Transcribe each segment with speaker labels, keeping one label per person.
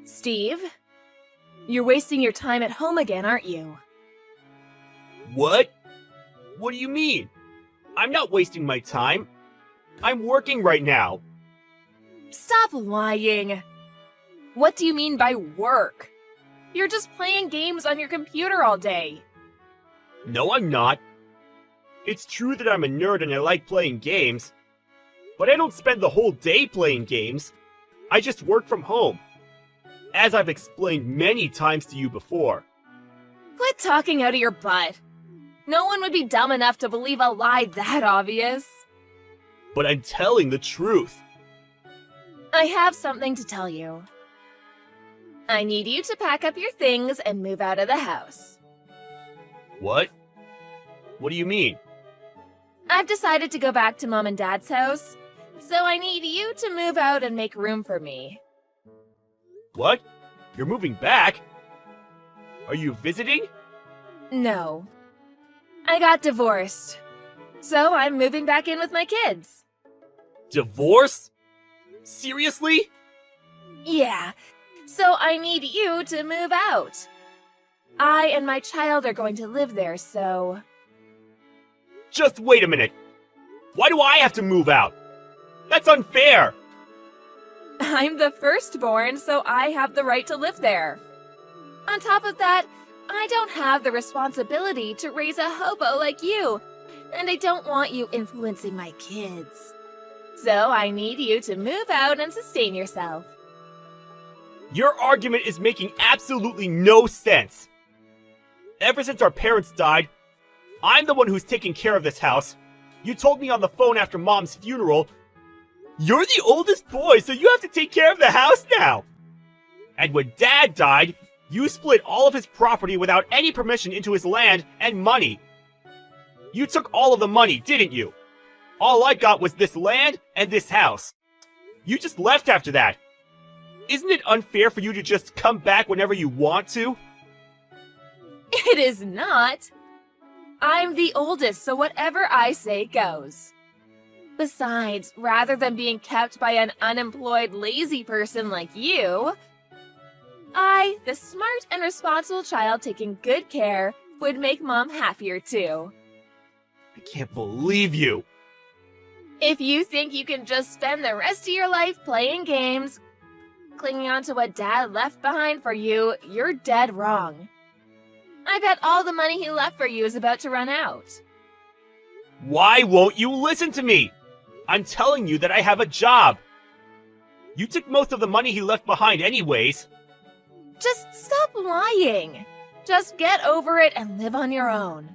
Speaker 1: Steve, you're wasting your time at home again, aren't you?
Speaker 2: What? What do you mean? I'm not wasting my time. I'm working right now.
Speaker 1: Stop lying. What do you mean by work? You're just playing games on your computer all day.
Speaker 2: No, I'm not. It's true that I'm a nerd and I like playing games, but I don't spend the whole day playing games. I just work from home, as I've explained many times to you before.
Speaker 1: Quit talking out of your butt. No one would be dumb enough to believe a lie that obvious.
Speaker 2: But I'm telling the truth.
Speaker 1: I have something to tell you. I need you to pack up your things and move out of the house.
Speaker 2: What? What do you mean?
Speaker 1: I've decided to go back to Mom and Dad's house, so I need you to move out and make room for me.
Speaker 2: What? You're moving back? Are you visiting?
Speaker 1: No. I got divorced, so I'm moving back in with my kids.
Speaker 2: Divorce? Seriously?
Speaker 1: Yeah, so I need you to move out. I and my child are going to live there, so...
Speaker 2: Just wait a minute. Why do I have to move out? That's unfair.
Speaker 1: I'm the firstborn, so I have the right to live there. On top of that, I don't have the responsibility to raise a hobo like you, and I don't want you influencing my kids. So I need you to move out and sustain yourself.
Speaker 2: Your argument is making absolutely no sense. Ever since our parents died, I'm the one who's taking care of this house. You told me on the phone after Mom's funeral, you're the oldest boy, so you have to take care of the house now. And when Dad died, you split all of his property without any permission into his land and money. You took all of the money, didn't you? All I got was this land and this house. You just left after that. Isn't it unfair for you to just come back whenever you want to?
Speaker 1: It is not. I'm the oldest, so whatever I say goes. Besides, rather than being kept by an unemployed, lazy person like you, I, the smart and responsible child taking good care, would make Mom happier too.
Speaker 2: I can't believe you.
Speaker 1: If you think you can just spend the rest of your life playing games, clinging on to what Dad left behind for you, you're dead wrong. I bet all the money he left for you is about to run out.
Speaker 2: Why won't you listen to me? I'm telling you that I have a job. You took most of the money he left behind anyways.
Speaker 1: Just stop lying. Just get over it and live on your own.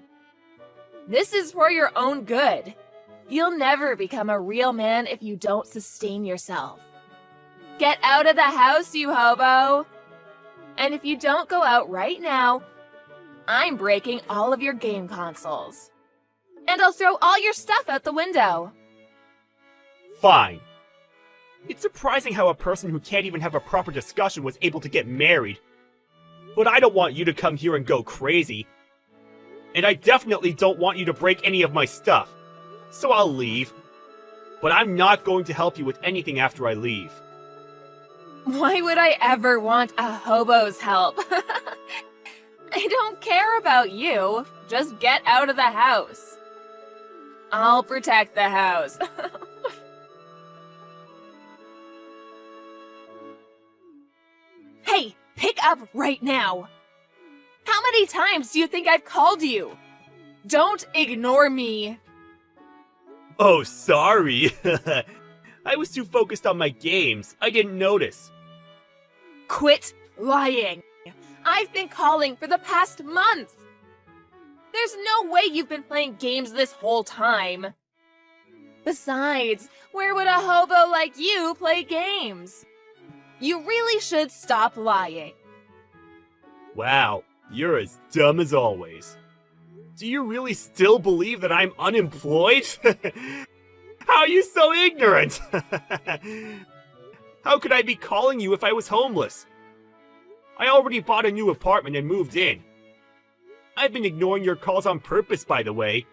Speaker 1: This is for your own good. You'll never become a real man if you don't sustain yourself. Get out of the house, you hobo! And if you don't go out right now, I'm breaking all of your game consoles. And I'll throw all your stuff out the window.
Speaker 2: Fine. It's surprising how a person who can't even have a proper discussion was able to get married. But I don't want you to come here and go crazy. And I definitely don't want you to break any of my stuff. So I'll leave. But I'm not going to help you with anything after I leave.
Speaker 1: Why would I ever want a hobo's help? I don't care about you. Just get out of the house. I'll protect the house. Hey, pick up right now. How many times do you think I've called you? Don't ignore me.
Speaker 2: Oh, sorry. I was too focused on my games. I didn't notice.
Speaker 1: Quit lying. I've been calling for the past month. There's no way you've been playing games this whole time. Besides, where would a hobo like you play games? You really should stop lying.
Speaker 2: Wow, you're as dumb as always. Do you really still believe that I'm unemployed? How are you so ignorant? How could I be calling you if I was homeless? I already bought a new apartment and moved in. I've been ignoring your calls on purpose, by the way.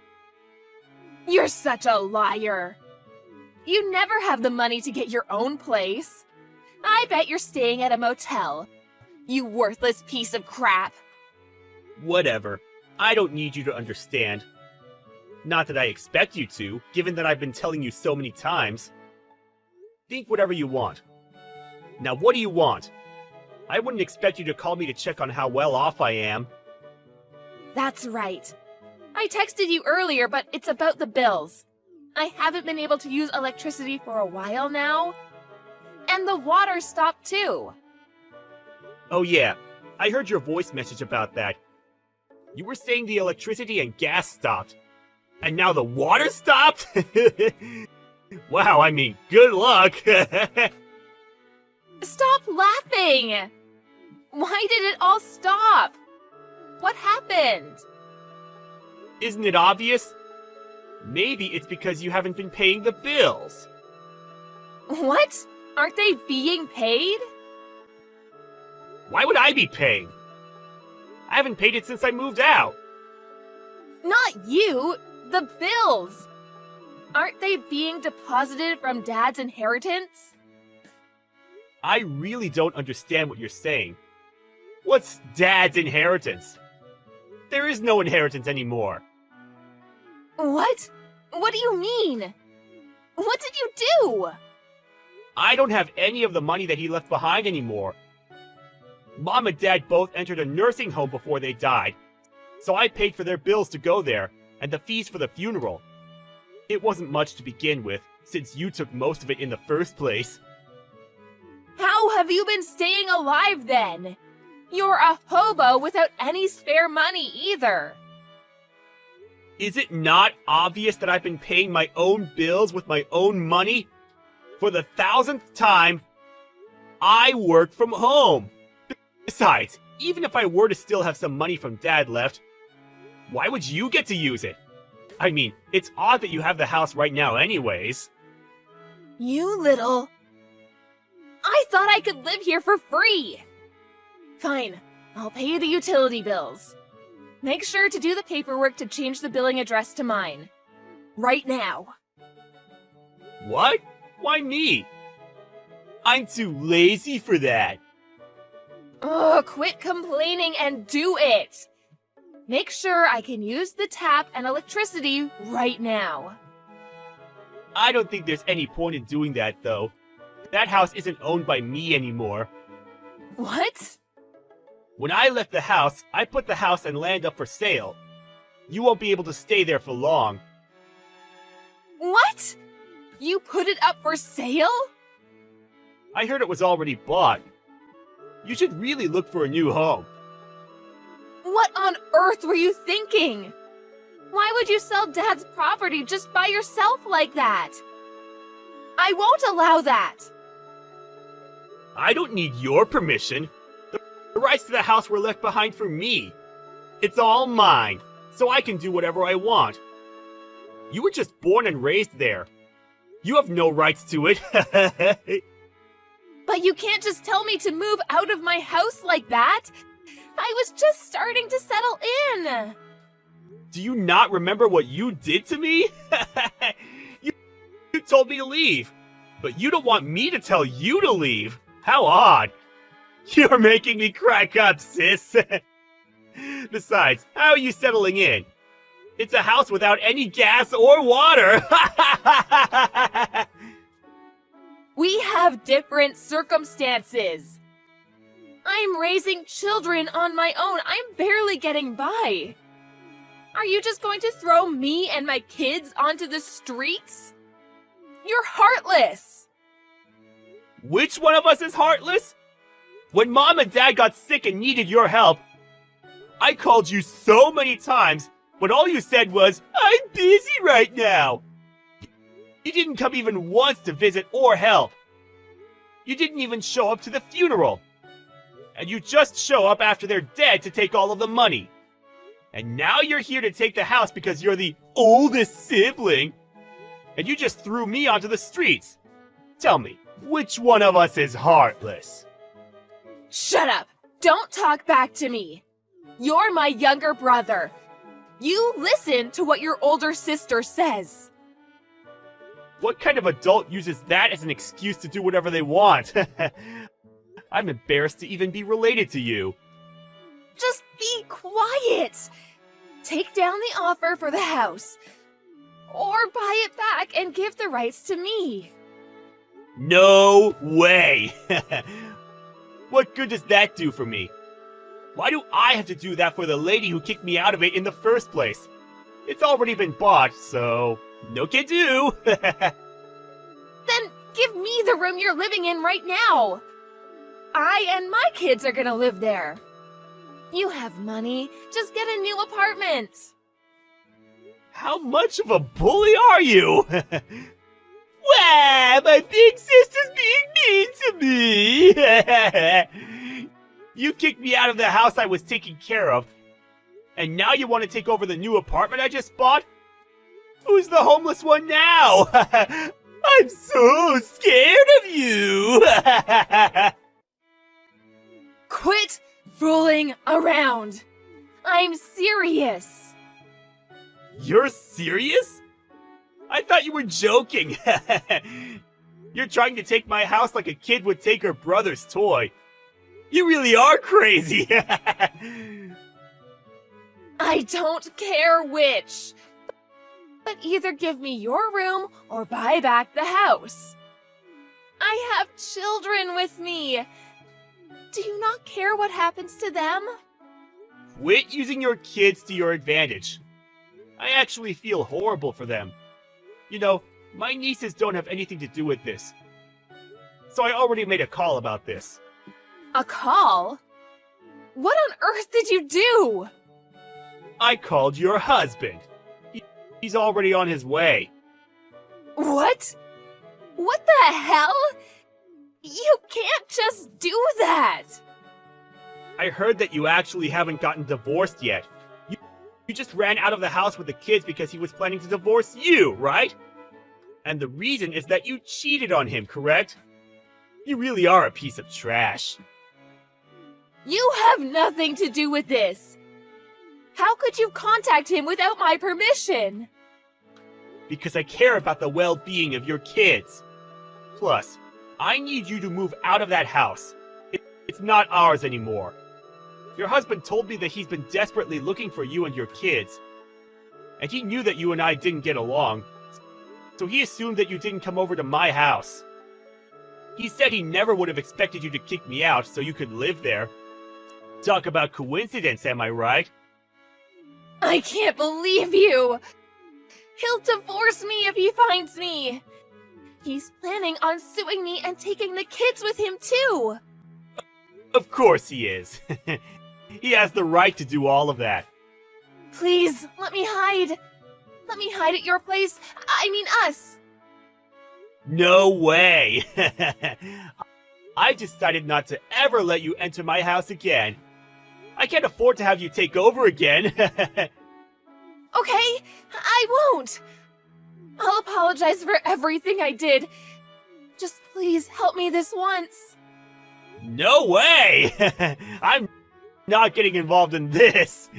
Speaker 1: You're such a liar. You never have the money to get your own place. I bet you're staying at a motel. You worthless piece of crap.
Speaker 2: Whatever. I don't need you to understand. Not that I expect you to, given that I've been telling you so many times. Think whatever you want. Now what do you want? I wouldn't expect you to call me to check on how well off I am.
Speaker 1: That's right. I texted you earlier, but it's about the bills. I haven't been able to use electricity for a while now. And the water stopped too.
Speaker 2: Oh yeah, I heard your voice message about that. You were saying the electricity and gas stopped. And now the water stopped? Wow, I mean, good luck!
Speaker 1: Stop laughing! Why did it all stop? What happened?
Speaker 2: Isn't it obvious? Maybe it's because you haven't been paying the bills.
Speaker 1: What? Aren't they being paid?
Speaker 2: Why would I be paying? I haven't paid it since I moved out.
Speaker 1: Not you! The bills! Aren't they being deposited from Dad's inheritance?
Speaker 2: I really don't understand what you're saying. What's Dad's inheritance? There is no inheritance anymore.
Speaker 1: What? What do you mean? What did you do?
Speaker 2: I don't have any of the money that he left behind anymore. Mom and Dad both entered a nursing home before they died, so I paid for their bills to go there and the fees for the funeral. It wasn't much to begin with, since you took most of it in the first place.
Speaker 1: How have you been staying alive then? You're a hobo without any spare money either.
Speaker 2: Is it not obvious that I've been paying my own bills with my own money? For the 1000th time, I work from home. Besides, even if I were to still have some money from Dad left, why would you get to use it? I mean, it's odd that you have the house right now anyways.
Speaker 1: You little... I thought I could live here for free! Fine, I'll pay the utility bills. Make sure to do the paperwork to change the billing address to mine. Right now.
Speaker 2: What? Why me? I'm too lazy for that.
Speaker 1: Oh, quit complaining and do it! Make sure I can use the tap and electricity right now.
Speaker 2: I don't think there's any point in doing that, though. That house isn't owned by me anymore.
Speaker 1: What?
Speaker 2: When I left the house, I put the house and land up for sale. You won't be able to stay there for long.
Speaker 1: What? You put it up for sale?
Speaker 2: I heard it was already bought. You should really look for a new home.
Speaker 1: What on earth were you thinking? Why would you sell Dad's property just by yourself like that? I won't allow that!
Speaker 2: I don't need your permission. The rights to the house were left behind for me. It's all mine, so I can do whatever I want. You were just born and raised there. You have no rights to it.
Speaker 1: But you can't just tell me to move out of my house like that! I was just starting to settle in!
Speaker 2: Do you not remember what you did to me? you told me to leave, but you don't want me to tell you to leave. How odd. You're making me crack up, sis. Besides, how are you settling in? It's a house without any gas or water.
Speaker 1: We have different circumstances. I'm raising children on my own. I'm barely getting by. Are you just going to throw me and my kids onto the streets? You're heartless.
Speaker 2: Which one of us is heartless? When Mom and Dad got sick and needed your help, I called you so many times, but all you said was, "I'm busy right now." You didn't come even once to visit or help. You didn't even show up to the funeral. And you just show up after they're dead to take all of the money. And now you're here to take the house because you're the oldest sibling. And you just threw me onto the streets. Tell me, which one of us is heartless?
Speaker 1: Shut up! Don't talk back to me! You're my younger brother. You listen to what your older sister says.
Speaker 2: What kind of adult uses that as an excuse to do whatever they want? I'm embarrassed to even be related to you.
Speaker 1: Just be quiet! Take down the offer for the house. Or buy it back and give the rights to me.
Speaker 2: No way! What good does that do for me? Why do I have to do that for the lady who kicked me out of it in the first place? It's already been bought, so no can do.
Speaker 1: Then give me the room you're living in right now. I and my kids are gonna live there. You have money. Just get a new apartment.
Speaker 2: How much of a bully are you? Wow, my big sister's being mean to me. You kicked me out of the house I was taking care of, and now you want to take over the new apartment I just bought? Who's the homeless one now? I'm so scared of you.
Speaker 1: Quit fooling around. I'm serious.
Speaker 2: You're serious? I thought you were joking. You're trying to take my house like a kid would take her brother's toy. You really are crazy.
Speaker 1: I don't care which. But either give me your room or buy back the house. I have children with me. Do you not care what happens to them?
Speaker 2: Quit using your kids to your advantage. I actually feel horrible for them. You know, my nieces don't have anything to do with this. So I already made a call about this.
Speaker 1: A call? What on earth did you do?
Speaker 2: I called your husband. He's already on his way.
Speaker 1: What? What the hell? You can't just do that!
Speaker 2: I heard that you actually haven't gotten divorced yet. You just ran out of the house with the kids because he was planning to divorce you, right? And the reason is that you cheated on him, correct? You really are a piece of trash.
Speaker 1: You have nothing to do with this. How could you contact him without my permission?
Speaker 2: Because I care about the well-being of your kids. Plus, I need you to move out of that house. It's not ours anymore. Your husband told me that he's been desperately looking for you and your kids. And he knew that you and I didn't get along, so he assumed that you didn't come over to my house. He said he never would have expected you to kick me out so you could live there. Talk about coincidence, am I right?
Speaker 1: I can't believe you! He'll divorce me if he finds me! He's planning on suing me and taking the kids with him too!
Speaker 2: Of course he is. He has the right to do all of that.
Speaker 1: Please, let me hide. Let me hide at your place. I mean us.
Speaker 2: No way! I decided not to ever let you enter my house again. I can't afford to have you take over again.
Speaker 1: Okay, I won't. I'll apologize for everything I did. Just please help me this once.
Speaker 2: No way! I'm not getting involved in this.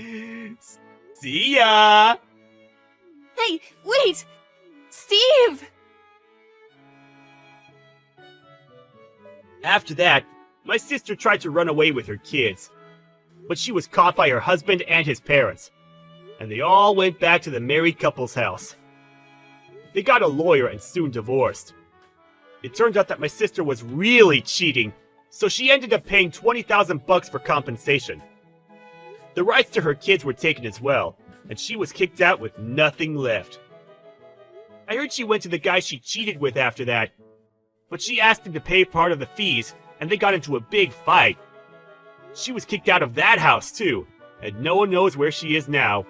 Speaker 2: See ya!
Speaker 1: Hey, wait! Steve!
Speaker 2: After that, my sister tried to run away with her kids. But she was caught by her husband and his parents. And they all went back to the married couple's house. They got a lawyer and soon divorced. It turned out that my sister was really cheating, so she ended up paying $20,000 for compensation. The rights to her kids were taken as well, and she was kicked out with nothing left. I heard she went to the guy she cheated with after that, but she asked him to pay part of the fees, and they got into a big fight. She was kicked out of that house too, and no one knows where she is now.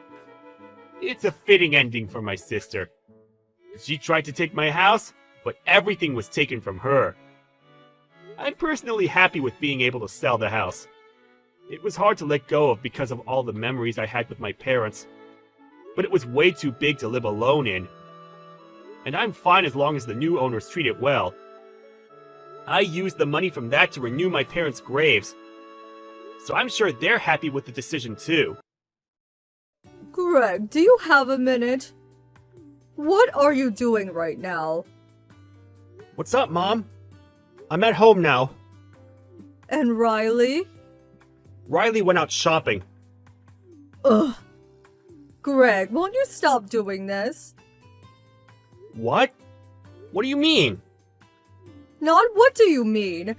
Speaker 2: It's a fitting ending for my sister. She tried to take my house, but everything was taken from her. I'm personally happy with being able to sell the house. It was hard to let go of because of all the memories I had with my parents, but it was way too big to live alone in. And I'm fine as long as the new owners treat it well. I used the money from that to renew my parents' graves, so I'm sure they're happy with the decision too.
Speaker 3: Greg, do you have a minute? What are you doing right now?
Speaker 2: What's up, Mom? I'm at home now.
Speaker 3: And Riley?
Speaker 2: Riley went out shopping.
Speaker 3: Ugh. Greg, won't you stop doing this?
Speaker 2: What? What do you mean?
Speaker 3: Not what do you mean?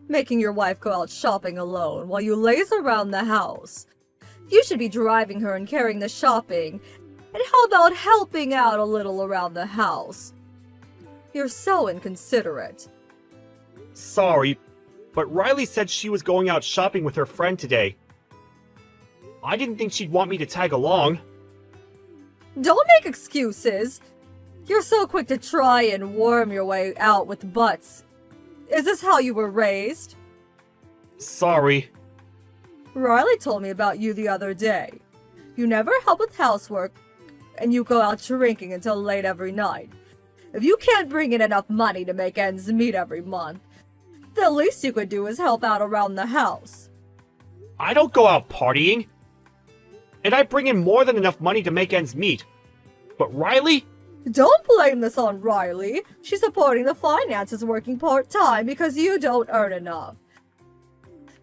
Speaker 3: Making your wife go out shopping alone while you laze around the house. You should be driving her and carrying the shopping. And how about helping out a little around the house? You're so inconsiderate.
Speaker 2: Sorry, but Riley said she was going out shopping with her friend today. I didn't think she'd want me to tag along.
Speaker 3: Don't make excuses. You're so quick to try and worm your way out with butts. Is this how you were raised?
Speaker 2: Sorry.
Speaker 3: Riley told me about you the other day. You never help with housework, and you go out drinking until late every night. If you can't bring in enough money to make ends meet every month, the least you could do is help out around the house.
Speaker 2: I don't go out partying. And I bring in more than enough money to make ends meet. But Riley?
Speaker 3: Don't blame this on Riley. She's supporting the finances working part-time because you don't earn enough.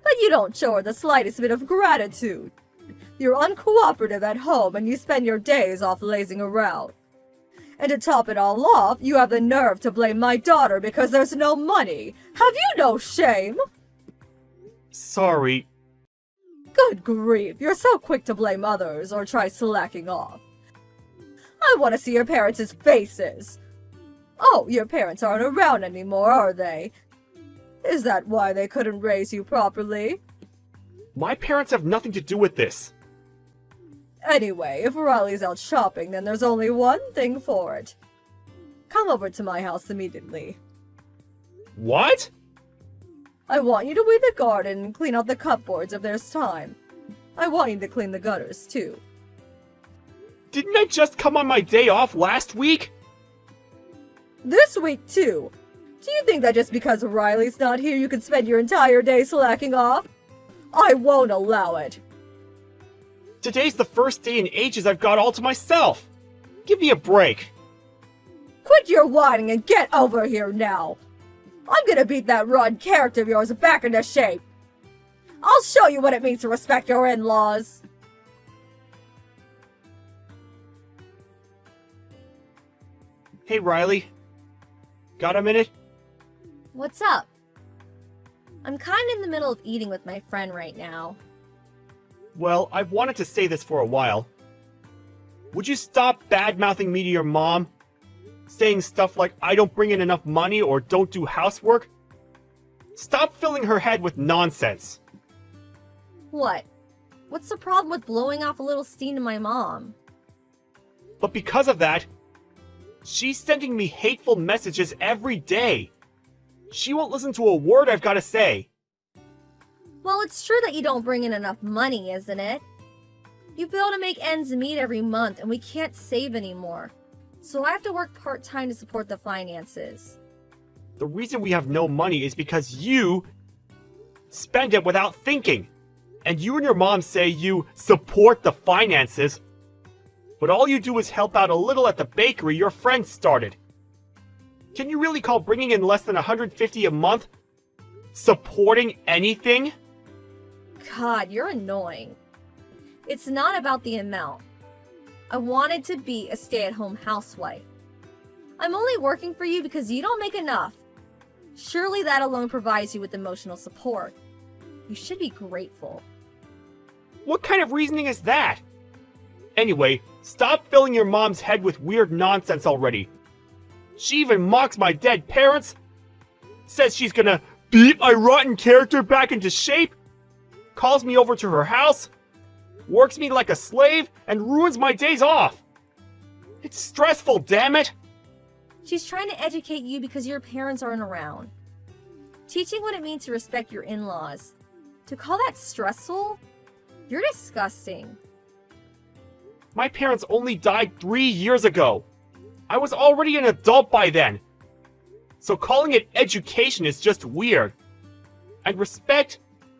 Speaker 3: But you don't show her the slightest bit of gratitude. You're uncooperative at home and you spend your days off lazing around. And to top it all off, you have the nerve to blame my daughter because there's no money. Have you no shame?
Speaker 2: Sorry.
Speaker 3: Good grief, you're so quick to blame others or try slacking off. I want to see your parents' faces. Oh, your parents aren't around anymore, are they? Is that why they couldn't raise you properly?
Speaker 2: My parents have nothing to do with this.
Speaker 3: Anyway, if Riley's out shopping, then there's only one thing for it. Come over to my house immediately.
Speaker 2: What?
Speaker 3: I want you to weed the garden and clean out the cupboards if there's time. I want you to clean the gutters, too.
Speaker 2: Didn't I just come on my day off last week?
Speaker 3: This week, too. Do you think that just because Riley's not here you can spend your entire day slacking off? I won't allow it.
Speaker 2: Today's the first day in ages I've got all to myself. Give me a break.
Speaker 3: Quit your whining and get over here now. I'm gonna beat that Ron character of yours back into shape. I'll show you what it means to respect your in-laws.
Speaker 2: Hey, Riley. Got a minute?
Speaker 4: What's up? I'm kinda in the middle of eating with my friend right now.
Speaker 2: Well, I've wanted to say this for a while. Would you stop bad-mouthing me to your mom? Saying stuff like I don't bring in enough money or don't do housework? Stop filling her head with nonsense.
Speaker 4: What? What's the problem with blowing off a little steam to my mom?
Speaker 2: But because of that, she's sending me hateful messages every day. She won't listen to a word I've got to say.
Speaker 4: Well, it's true that you don't bring in enough money, isn't it? You be able to make ends meet every month, and we can't save anymore. So I have to work part-time to support the finances.
Speaker 2: The reason we have no money is because you spend it without thinking. And you and your mom say you support the finances, but all you do is help out a little at the bakery your friend started. Can you really call bringing in less than $150 a month supporting anything?
Speaker 4: God, you're annoying. It's not about the amount. I wanted to be a stay-at-home housewife. I'm only working for you because you don't make enough. Surely that alone provides you with emotional support. You should be grateful.
Speaker 2: What kind of reasoning is that? Anyway, stop filling your mom's head with weird nonsense already. She even mocks my dead parents. Says she's gonna beat my rotten character back into shape. Calls me over to her house. Works me like a slave and ruins my days off. It's stressful, damn it.
Speaker 4: She's trying to educate you because your parents aren't around. Teaching what it means to respect your in-laws. To call that stressful? You're disgusting.
Speaker 2: My parents only died 3 years ago. I was already an adult by then. So calling it education is just weird. And respect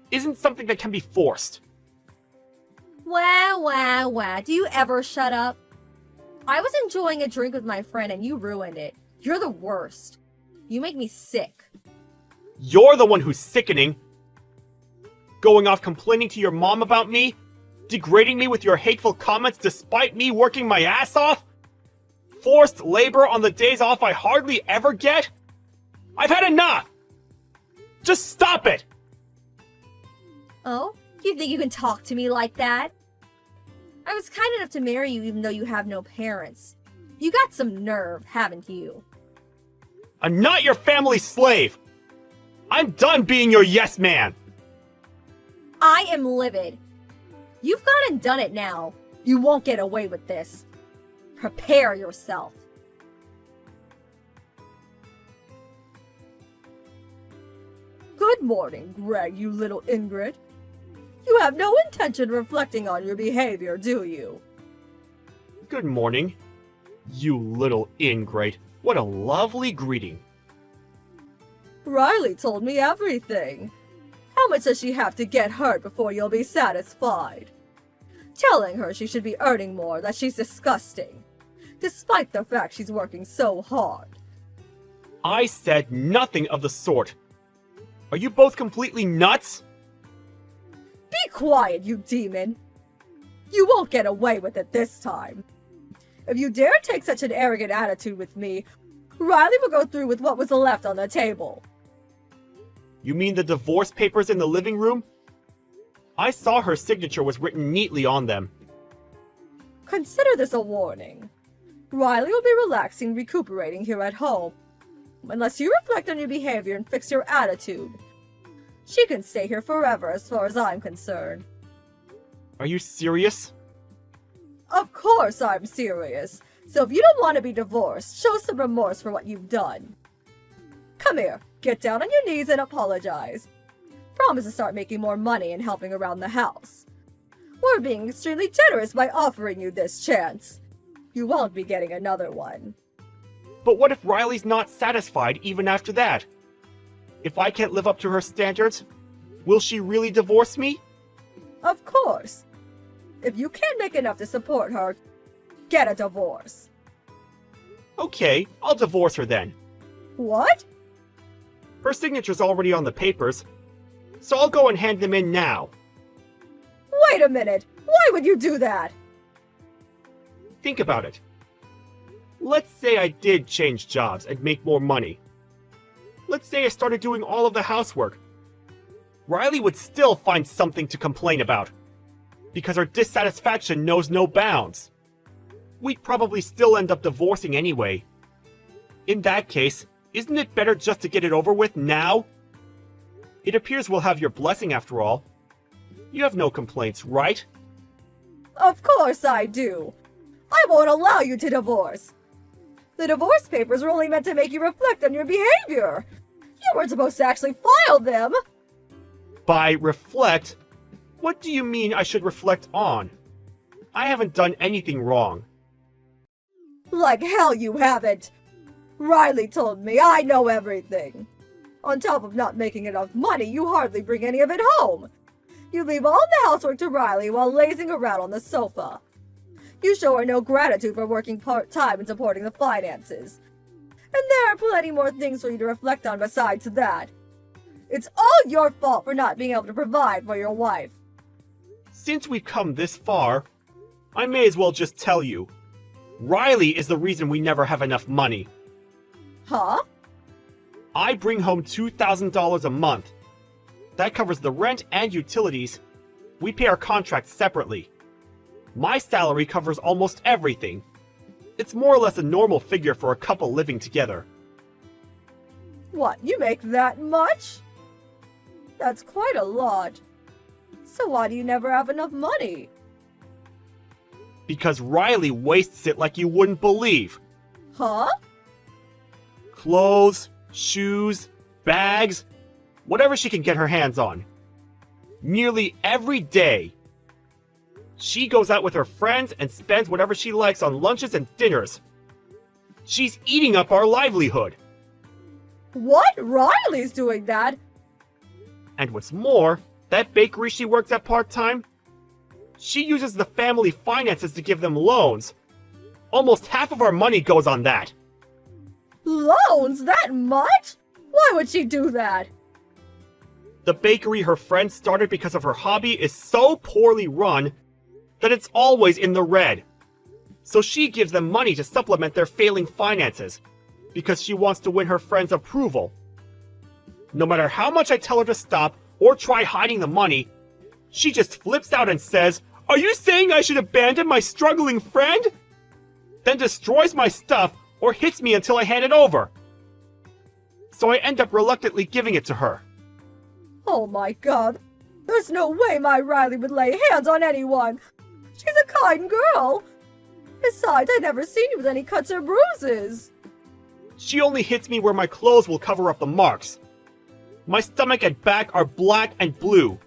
Speaker 2: isn't something that can be forced.
Speaker 4: Wow. Do you ever shut up? I was enjoying a drink with my friend and you ruined it. You're the worst. You make me sick.
Speaker 2: You're the one who's sickening. Going off complaining to your mom about me? Degrading me with your hateful comments despite me working my ass off? Forced labor on the days off I hardly ever get? I've had enough! Just stop it!
Speaker 4: Oh? You think you can talk to me like that? I was kind enough to marry you even though you have no parents. You got some nerve, haven't you?
Speaker 2: I'm not your family's slave! I'm done being your yes man!
Speaker 4: I am livid. You've gone and done it now. You won't get away with this. Prepare yourself.
Speaker 3: Good morning, Greg, you little ingrate. You have no intention of reflecting on your behavior, do you?
Speaker 2: Good morning, you little ingrate. What a lovely greeting.
Speaker 3: Riley told me everything. How much does she have to get hurt before you'll be satisfied? Telling her she should be earning more, that she's disgusting, despite the fact she's working so hard.
Speaker 2: I said nothing of the sort. Are you both completely nuts?
Speaker 3: Be quiet, you demon! You won't get away with it this time. If you dare take such an arrogant attitude with me, Riley will go through with what was left on the table.
Speaker 2: You mean the divorce papers in the living room? I saw her signature was written neatly on them.
Speaker 3: Consider this a warning. Riley will be relaxing, recuperating here at home. Unless you reflect on your behavior and fix your attitude. She can stay here forever as far as I'm concerned.
Speaker 2: Are you serious?
Speaker 3: Of course I'm serious. So if you don't want to be divorced, show some remorse for what you've done. Come here, get down on your knees and apologize. Promise to start making more money and helping around the house. We're being extremely generous by offering you this chance. You won't be getting another one.
Speaker 2: But what if Riley's not satisfied even after that? If I can't live up to her standards, will she really divorce me?
Speaker 3: Of course. If you can't make enough to support her, get a divorce.
Speaker 2: Okay, I'll divorce her then.
Speaker 3: What?
Speaker 2: Her signature's already on the papers, so I'll go and hand them in now.
Speaker 3: Wait a minute! Why would you do that?
Speaker 2: Think about it. Let's say I did change jobs and make more money. Let's say I started doing all of the housework. Riley would still find something to complain about, because her dissatisfaction knows no bounds. We'd probably still end up divorcing anyway. In that case, isn't it better just to get it over with now? It appears we'll have your blessing after all. You have no complaints, right?
Speaker 3: Of course I do. I won't allow you to divorce. The divorce papers were only meant to make you reflect on your behavior. You weren't supposed to actually file them.
Speaker 2: By reflect, what do you mean I should reflect on? I haven't done anything wrong.
Speaker 3: Like hell you haven't. Riley told me I know everything. On top of not making enough money, you hardly bring any of it home. You leave all the housework to Riley while lazing around on the sofa. You show her no gratitude for working part-time and supporting the finances. And there are plenty more things for you to reflect on besides that. It's all your fault for not being able to provide for your wife.
Speaker 2: Since we've come this far, I may as well just tell you. Riley is the reason we never have enough money.
Speaker 3: Huh?
Speaker 2: I bring home $2,000 a month. That covers the rent and utilities. We pay our contracts separately. My salary covers almost everything. It's more or less a normal figure for a couple living together.
Speaker 3: What, you make that much? That's quite a lot. So why do you never have enough money?
Speaker 2: Because Riley wastes it like you wouldn't believe.
Speaker 3: Huh?
Speaker 2: Clothes, shoes, bags, whatever she can get her hands on. Nearly every day. She goes out with her friends and spends whatever she likes on lunches and dinners. She's eating up our livelihood.
Speaker 3: What? Riley's doing that?
Speaker 2: And what's more, that bakery she works at part-time, she uses the family finances to give them loans. Almost half of our money goes on that.
Speaker 3: Loans? That much? Why would she do that?
Speaker 2: The bakery her friend started because of her hobby is so poorly run that it's always in the red. So she gives them money to supplement their failing finances because she wants to win her friend's approval. No matter how much I tell her to stop or try hiding the money, she just flips out and says, "Are you saying I should abandon my struggling friend?" Then destroys my stuff or hits me until I hand it over. So I end up reluctantly giving it to her.
Speaker 3: Oh my god. There's no way my Riley would lay hands on anyone. She's a kind girl. Besides, I've never seen you with any cuts or bruises.
Speaker 2: She only hits me where my clothes will cover up the marks. My stomach and back are black and blue.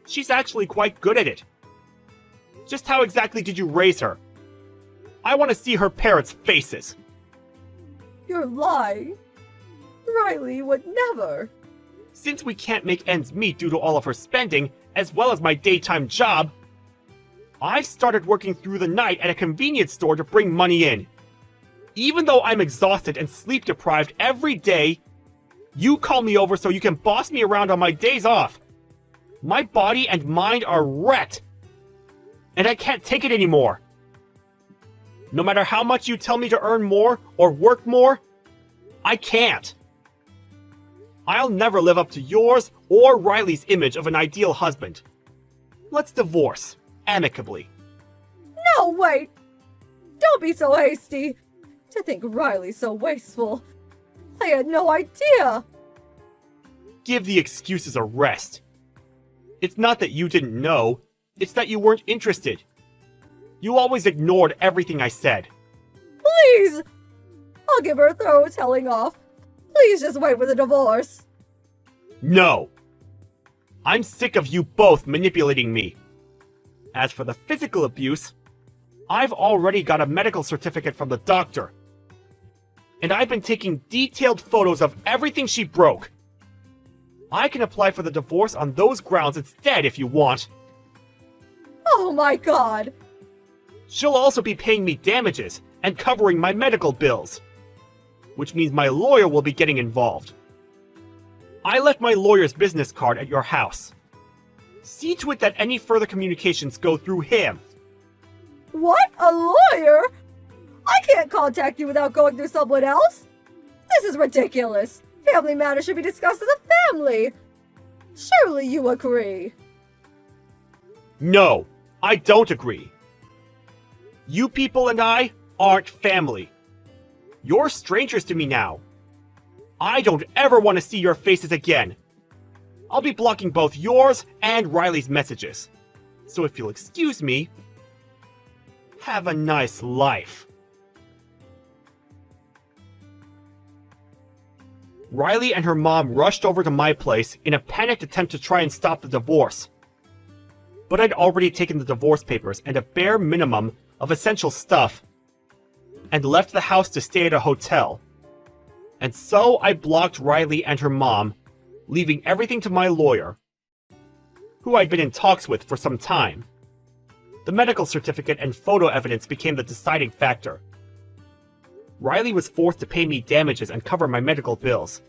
Speaker 2: She's actually quite good at it. Just how exactly did you raise her? I want to see her parents' faces.
Speaker 3: You're lying. Riley would never.
Speaker 2: Since we can't make ends meet due to all of her spending, as well as my daytime job, I've started working through the night at a convenience store to bring money in. Even though I'm exhausted and sleep deprived every day, you call me over so you can boss me around on my days off. My body and mind are wrecked, and I can't take it anymore. No matter how much you tell me to earn more or work more, I can't. I'll never live up to yours or Riley's image of an ideal husband. Let's divorce, amicably.
Speaker 3: No, wait. Don't be so hasty. To think Riley's so wasteful. I had no idea.
Speaker 2: Give the excuses a rest. It's not that you didn't know, it's that you weren't interested. You always ignored everything I said.
Speaker 3: Please! I'll give her a thorough telling off. Please just wait for the divorce.
Speaker 2: No! I'm sick of you both manipulating me. As for the physical abuse, I've already got a medical certificate from the doctor. And I've been taking detailed photos of everything she broke. I can apply for the divorce on those grounds instead if you want.
Speaker 3: Oh my god!
Speaker 2: She'll also be paying me damages and covering my medical bills, which means my lawyer will be getting involved. I left my lawyer's business card at your house. See to it that any further communications go through him.
Speaker 3: What? A lawyer? I can't contact you without going through someone else. This is ridiculous. Family matters should be discussed as a family. Surely you agree.
Speaker 2: No, I don't agree. You people and I aren't family. You're strangers to me now. I don't ever want to see your faces again. I'll be blocking both yours and Riley's messages. So if you'll excuse me, have a nice life. Riley and her mom rushed over to my place in a panicked attempt to try and stop the divorce. But I'd already taken the divorce papers and a bare minimum of essential stuff and left the house to stay at a hotel. And so I blocked Riley and her mom, leaving everything to my lawyer, who I'd been in talks with for some time. The medical certificate and photo evidence became the deciding factor. Riley was forced to pay me damages and cover my medical bills.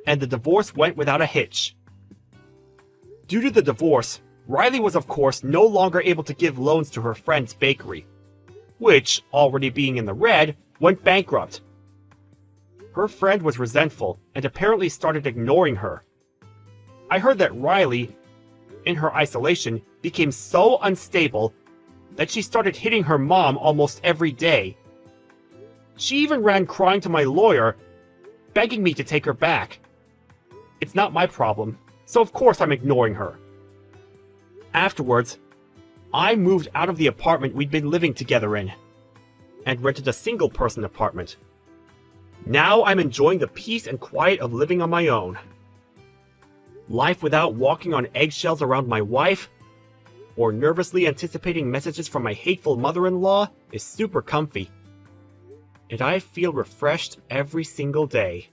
Speaker 2: And the divorce went without a hitch. Due to the divorce, Riley was of course no longer able to give loans to her friend's bakery, which, already being in the red, went bankrupt. Her friend was resentful and apparently started ignoring her. I heard that Riley, in her isolation, became so unstable that she started hitting her mom almost every day. She even ran crying to my lawyer, begging me to take her back. It's not my problem, so of course I'm ignoring her. Afterwards, I moved out of the apartment we'd been living together in, and rented a single-person apartment. Now I'm enjoying the peace and quiet of living on my own. Life without walking on eggshells around my wife, or nervously anticipating messages from my hateful mother-in-law is super comfy. And I feel refreshed every single day.